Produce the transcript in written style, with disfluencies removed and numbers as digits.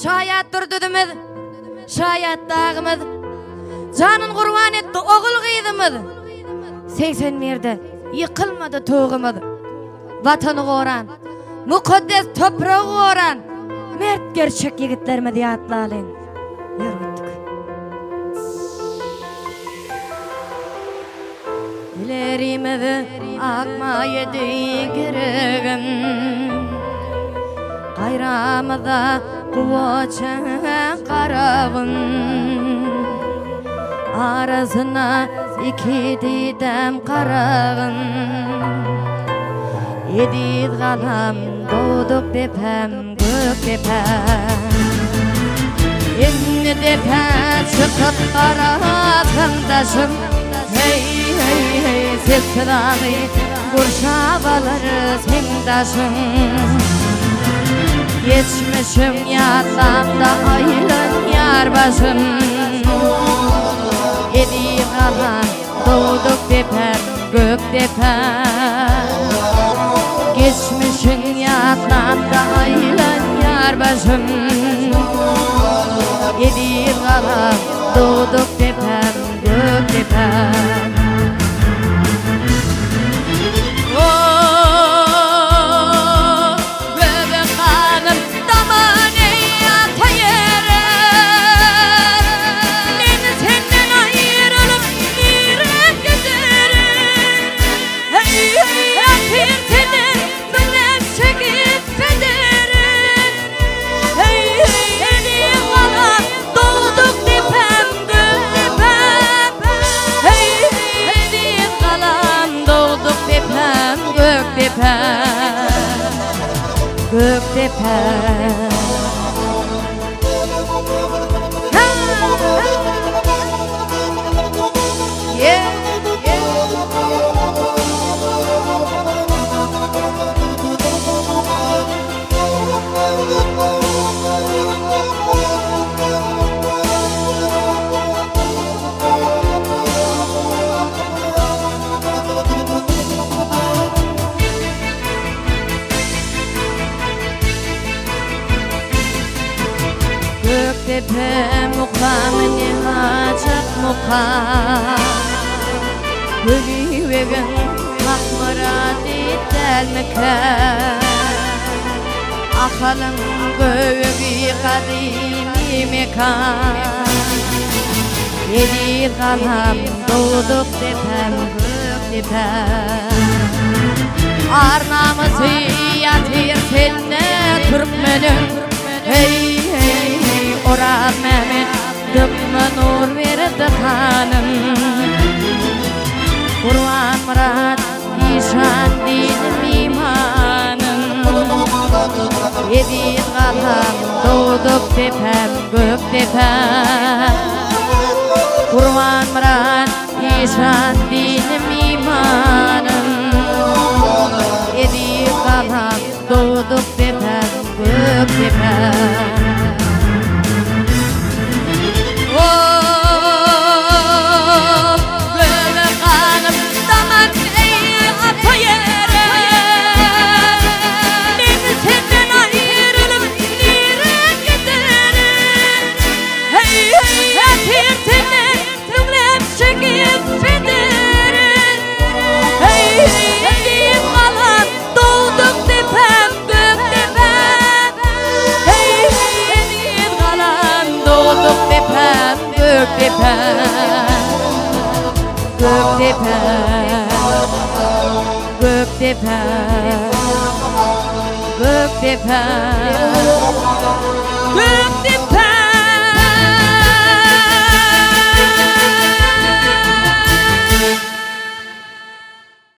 şayat durdudumuz, şayat dağımız, canın kurban etti oğul kıydımız. 80 merde yıkılmadı toğumuz. Vatanı koran, mukaddes toprağı koran, mert gerçek yigitlerime diye atlayın. Yürüttük. Dilerimizi akmaydı giregim, Qayramıza kuvaça qarağın, arasına iki didem qarağın. Yedi qalam doğduk depem gök depem, inni depem çıkıp qaratındaşım. Hey hey hey sesrağı kurşavaları sendaşım. Geçmişim yadlamda ayrın yar başım. Yedi qalan doğduk depem gök depem, geçmişin yadlamda ayrın yar başım. Yedi qalan doğduk depem gök depem. Gök depem, Depem mukamın hacet mukam, Gülü vegin hak muradi delmekem. Akalın göğü kadimi mekan, Yedi qalam doğduk depem gök depem. Arnamızı yatır senne Türkmenin. Hey hey hey Orhan Mehmet dıkma nur verdi hanım. Kur'an Murat İşan dinim imanım. Yedi qalam doğduk depem gök depem, Kur'an Murat İşan dinim imanım. Yedi qalam doğduk depem gök depem. Gök depem, gök depem, gök depem, gök depem.